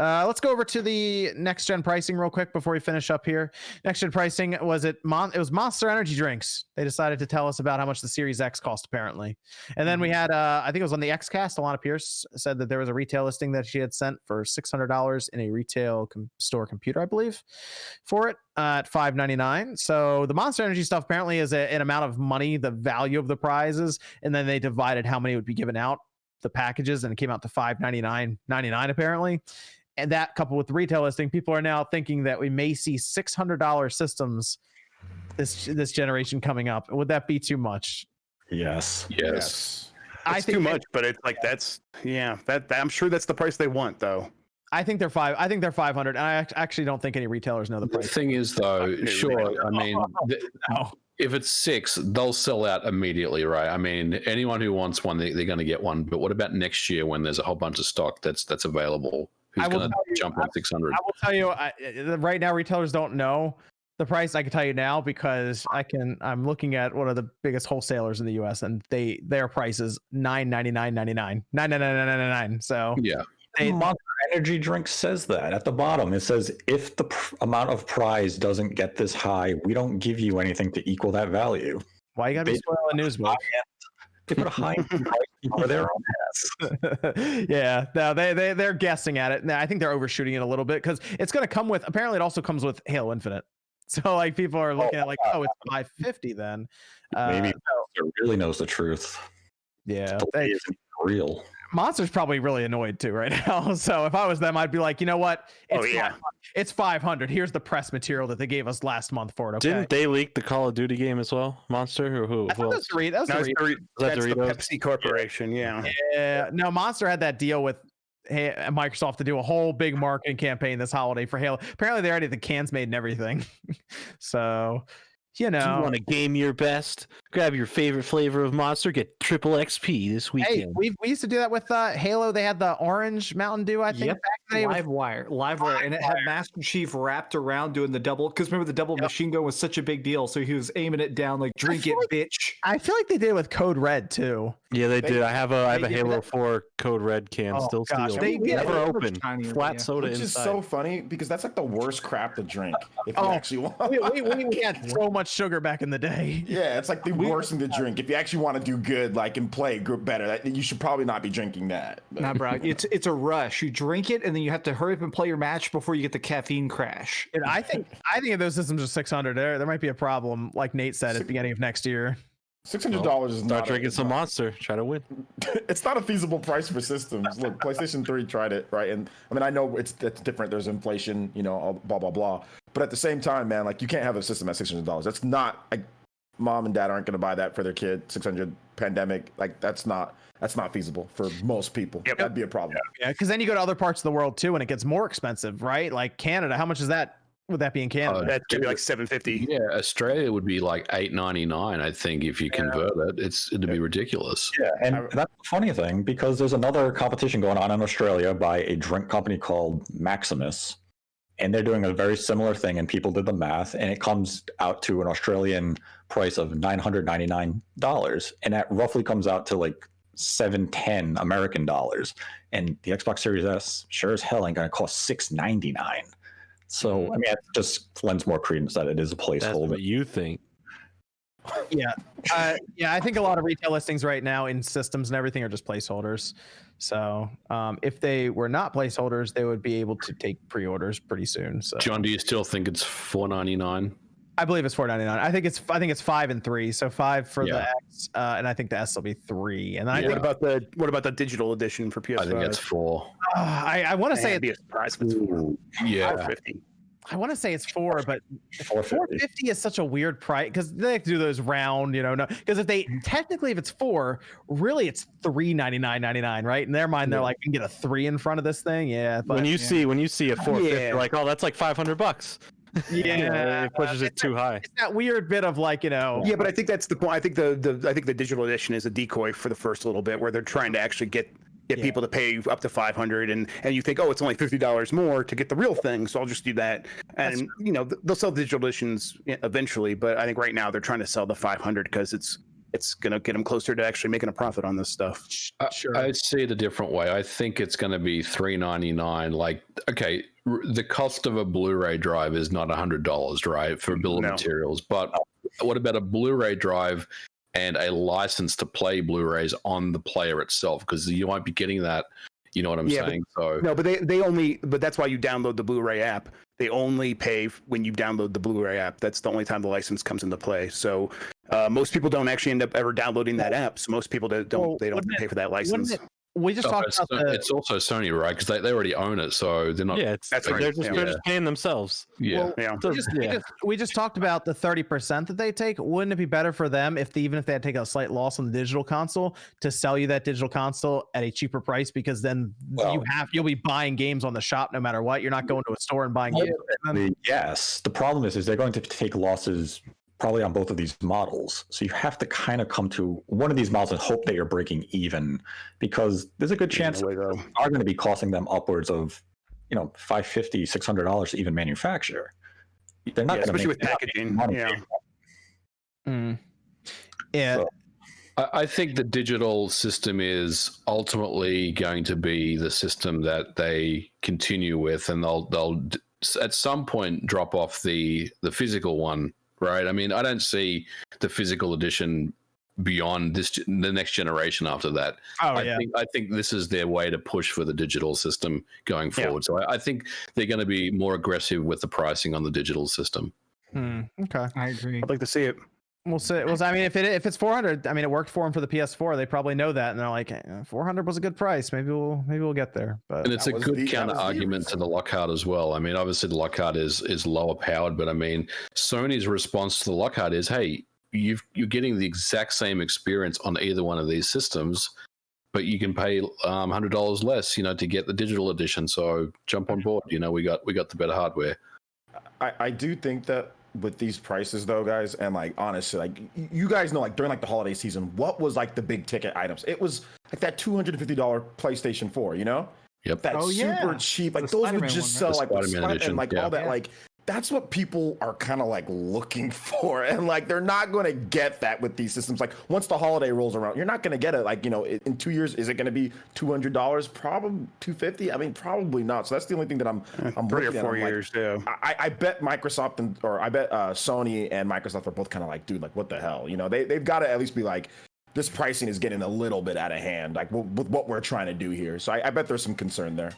Let's go over to the next gen pricing real quick before we finish up here. Next gen pricing was it was Monster Energy drinks. They decided to tell us about how much the Series X cost apparently. And then we had I think it was on the XCast, Alana Pierce said that there was a retail listing that she had sent for $600 in a retail store computer, I believe, for it at $599. So the Monster Energy stuff apparently is an amount of money, the value of the prizes, and then they divided how many would be given out, the packages, and it came out to $599.99 apparently. And that coupled with the retail listing, people are now thinking that we may see $600 systems this generation coming up. Would that be too much? Yes. It's too much, but it's like that I'm sure that's the price they want though. I think they're 500, and I actually don't think any retailers know the price. The thing is, though, sure. I mean, if it's 6, they'll sell out immediately, right? I mean, anyone who wants one, they're going to get one. But what about next year when there's a whole bunch of stock that's available? Who's going to jump on 600? I will tell you, right now, retailers don't know the price. I can tell you now because I'm looking at one of the biggest wholesalers in the U.S. and their price is $9.99. So yeah. Monster Energy drink says that at the bottom. It says if the amount of prize doesn't get this high, we don't give you anything to equal that value. Why you gotta be spoiling news, book? They put a high price for their own ass. Yeah, no, they're guessing at it. I think they're overshooting it a little bit because it's gonna come with. Apparently, it also comes with Halo Infinite. So like people are looking at like, oh, it's $550 then. Maybe Monster really knows the truth. Yeah, it's real. Monster's probably really annoyed too right now. So if I was them, I'd be like, you know what? It's 500. Here's the press material that they gave us last month for it. Okay? Didn't they leak the Call of Duty game as well? Monster or who? That's the Pepsi Corporation. Yeah. Yeah. No, Monster had that deal with Microsoft to do a whole big marketing campaign this holiday for Halo. Apparently, they already had the cans made and everything. So. You know, if you want to game your best, grab your favorite flavor of Monster, get triple XP this weekend. Hey, we used to do that with Halo. They had the orange Mountain Dew, I think. Yep. Livewire, and it had Master Chief wrapped around doing the double. Because remember, the double machine gun was such a big deal, so he was aiming it down like, "Drink it, bitch." I feel like they did it with Code Red too. Yeah, they did. I have a Halo 4 Code Red can still sealed. They never open. Flat soda Which inside. is so funny because that's like the worst crap to drink if you actually want. We had so much sugar back in the day. Yeah, it's like the worst thing to drink if you actually want to do good, like and play better. You should probably not be drinking that. Nah, bro, it's a rush. You drink it and then you have to hurry up and play your match before you get the caffeine crash. And I think if those systems are 600, there might be a problem, like Nate said at the beginning of next year. $600 is start drinking some Monster. Try to win. It's not a feasible price for systems. Look, PlayStation 3 tried it, right? And I mean, I know it's different. There's inflation, blah blah blah. But at the same time, man, like you can't have a system at $600. That's not like mom and dad aren't going to buy that for their kid. 600 pandemic, like that's not feasible for most people. Yep. That'd be a problem. Yeah, because then you go to other parts of the world too, and it gets more expensive, right? Like Canada. How much is that? Would that be in Canada? That should be like $750. Yeah, Australia would be like $8.99. I think if you convert it, it'd be ridiculous. Yeah, and that's the funny thing because there's another competition going on in Australia by a drink company called Maximus, and they're doing a very similar thing. And people did the math, and it comes out to an Australian price of $999, and that roughly comes out to like $710 American dollars. And the Xbox Series S sure as hell ain't gonna cost $699. So, I mean, it just lends more credence that it is a placeholder. That's what you think. Yeah. I think a lot of retail listings right now in systems and everything are just placeholders. So if they were not placeholders, they would be able to take pre-orders pretty soon. So, John, do you still think it's $4.99? I believe it's $4.99. I think it's 5 and 3. So 5 for the X, and I think the S will be 3. And what about the digital edition for PS5? I think it's 4. I want to say it'd be a surprise if it's 4. Yeah, $550. I want to say it's 4, but 450 is such a weird price because they do those round, because if it's 4, really it's $399.99, right? In their mind, they're like, you can get a 3 in front of this thing. Yeah. But, when you see a 450, you're like, oh, that's like $500. Yeah, it pushes it too high. It's that weird bit of like, Yeah, but I think that's the point. I think the digital edition is a decoy for the first little bit where they're trying to actually get people to pay up to $500 and you think, oh, it's only $50 more to get the real thing, so I'll just do that. And they'll sell digital editions eventually, but I think right now they're trying to sell the $500 because it's it's gonna get them closer to actually making a profit on this stuff. Sure. I see it a different way. I think it's going to be $3.99. Like, okay, the cost of a Blu-ray drive is not $100, right, for bill of No. materials. But what about a Blu-ray drive and a license to play Blu-rays on the player itself? Because you won't be getting that. You know what I'm Yeah, saying? So No, but they only, but that's why you download the Blu-ray app. They only pay when you download the Blu-ray app. That's the only time the license comes into play. So most people don't actually end up ever downloading that app. So most people don't Well, they don't wouldn't pay for that Wouldn't license. it- we just talked about the. it's also Sony, right? Because they already own it, so they're not. Yeah, it's That's right, they're just yeah. they're just paying themselves. Yeah. Well, Yeah. So, we we just talked about the 30% that they take. Wouldn't it be better for them if even if they had to take a slight loss on the digital console to sell you that digital console at a cheaper price? Because then Well- you'll be buying games on the shop no matter what. You're not going to a store and buying games. Yes. The problem is they're going to take losses probably on both of these models. So you have to kind of come to one of these models and hope that you're breaking even, because there's a good chance Way, though. that are going to be costing them upwards of, $550, $600 to even manufacture. They're not Yeah, going to especially with packaging. Yeah. Yeah. So- I think the digital system is ultimately going to be the system that they continue with, and they'll at some point drop off the physical one, right? I mean, I don't see the physical edition beyond the next generation after that. Oh I yeah. think this is their way to push for the digital system going Yeah. forward. So I think they're going to be more aggressive with the pricing on the digital system. Okay. I agree. I'd like to see it. We'll see. Well, I mean, if it's 400, I mean, it worked for them for the PS4. They probably know that, and they're like, 400 was a good price. Maybe we'll get there. But And it's a That was good the- that counter was the argument to the Lockhart as well. I mean, obviously the Lockhart is lower powered, but I mean, Sony's response to the Lockhart is, hey, you're getting the exact same experience on either one of these systems, but you can pay $100 less, to get the digital edition. So jump on board. We got the better hardware. I do think that with these prices though, guys, and like honestly, like you guys know, like during like the holiday season, what was like the big ticket items? It was like that $250 PlayStation 4, Yep. That Oh, yeah. super cheap, like The those Spider-Man would just one, sell right? like The with Spider-Man Spider- edition, and like yeah. all that, Yeah. like that's what people are kind of like looking for, and like they're not going to get that with these systems. Like once the holiday rolls around, you're not going to get it. Like in 2 years, is it going to be $200? Probably $250. I mean, probably not. So that's the only thing that I'm 3 or looking at. 4 I'm like, years. Yeah. I bet Microsoft or I bet Sony and Microsoft are both kind of like, dude, like what the hell? They've got to at least be like, this pricing is getting a little bit out of hand, like with what we're trying to do here. So I bet there's some concern there.